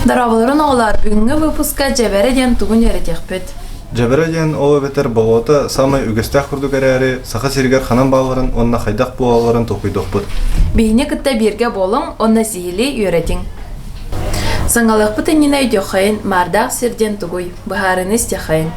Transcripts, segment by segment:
Дарабаларын оғылар бүгінгі выпуска жабәрі ден туғын еретекпет. Жабәрі ден олы бетер болуыта самай үгістәк күрдік әрі сақа сергер қанан бағыларын, онына қайдақ болаларын тоқуйдық бұд. Бейіне күтті берге болың, онына сихили үйретің. Саңалық бұтынына өйдеқайын мардақ серден туғуй, бұхарыны стеқайын.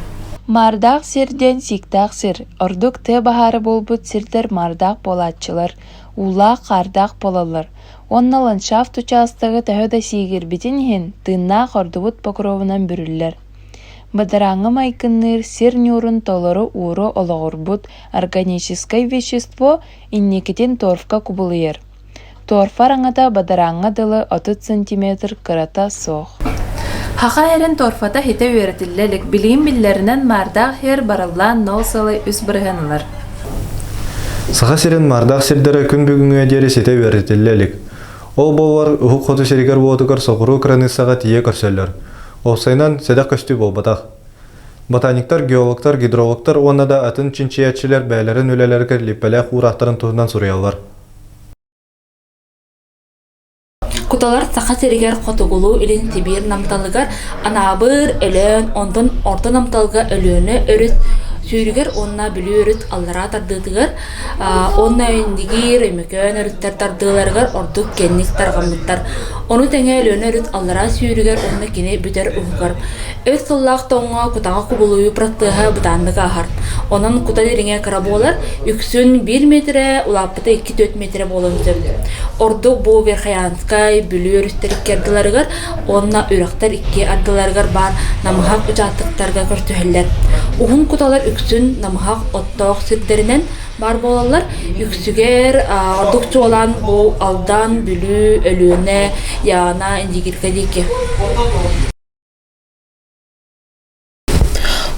Мардақ серден сиктақ сер, ордук те бахары болбут сирдер мардақ болатчылар, ула қардақ болалар. Онна ландшафт участығы тәхөді сигер бітінген тыннақ ордубут покровынан бүрілер. Бадараңы майкынныр сер нюрын толыры уры олығырбут органическое вещество иннекетен торфка кубылыер. Торфар аңада бадараңы дылы 30 см кырата соқ. Хақа әрін торфата хете өретілелік білейін біллерінен мардақ хер барылдан нолсалы үс бірғанылар. Сақа серен мардақ сердері күн бүгінгі дері сете өретілелік. Ол болар ұхық қоты серігер болдығыр соғыру краныцаға тие көрселер. Олсайнан седақ көсті бол батақ. Ботаниктар, геологтар, гидрологтар оны да атын чинчиятчилер бәлерін өлелерге липпелек урақтарын туғынан сұриялар. Куталар сақа серігер қотығылу үлін тибир намталығар анабыр өлін, ондан орта намталыға өліні өріт сүйрігер онна білі өріт аллара тардыдығар онна өндігер өмекөн өріттер тардығыларғар ордық кенник тарғамдықтар. Оны тәңе өліні өріт аллара сүйрігер онна кене бүтер ұғығар. Өз сыллақ тоңға кутаға құбылуы практыға бұтандығы ағар. Онын кута деріңе қара болар, үксін 1 метре, улапыты 2-4 метре болын сөп. Ордық бұл верхаянскай бүлі өрістер керділарығар, онна үрақтар 2 ардыларығар бар намығақ үчаттықтарға көртүхелер. Уғын куталар үксін намығақ оттоқ сирдерінен бар болалар, үксігер ордықчы olan бұл алдан бүлі өлііне яғына индигирге дейке.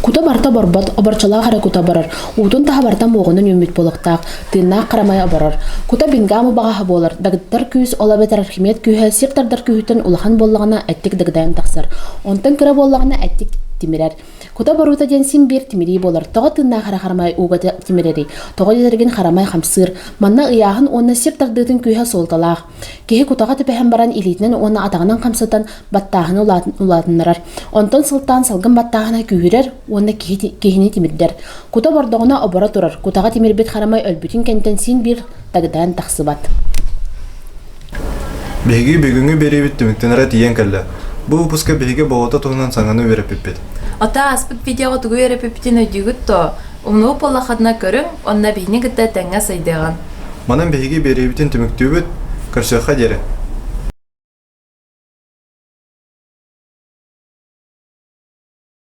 Кута барта барбат, обарчала хара кута барар. Утун таха барта моғынын өмет болықтақ, тыыннақ қарамай абарар. Кута бингамы бағаға болар. Дагыттар күйіс ола бетер архимет күйі сектардар күйітін улахан боллағына әттік дагыдайын тақсар. Онтан кіра боллағына әттік тимирер. Кута барута денсин бир тимири болар. Тоға тыыннақ хара қарамай уғаты тимирери. Тоға дедерген қарамай хамсыр. Манна ыяғын онна сектардытын күйі солталақ. Кеhe кутаға тепәхен баран илитінен онна атағынан қамсатан баттағын уладынырар. Онтан сылтан салғын баттағына күйірер, онна кехіне тимирдер. Кута бардығына обара тұрар. Кутаға тимирбет қарамай өлбүтін кәнтен син бир тағыдан тақсыбат. Беги бүгінгі беребет түміктенірі тиен кәлі. Бұл ұпысқа беги болута тұғынан саңаны верепепет. Ота аспыт видеоға түгі ерепепетін өдігіт то, ұмнуы полақадына көрің, онна бейіне күтті тәңе сайдыған. Манан беги беребетін түміктеуіт көрсөқа дері.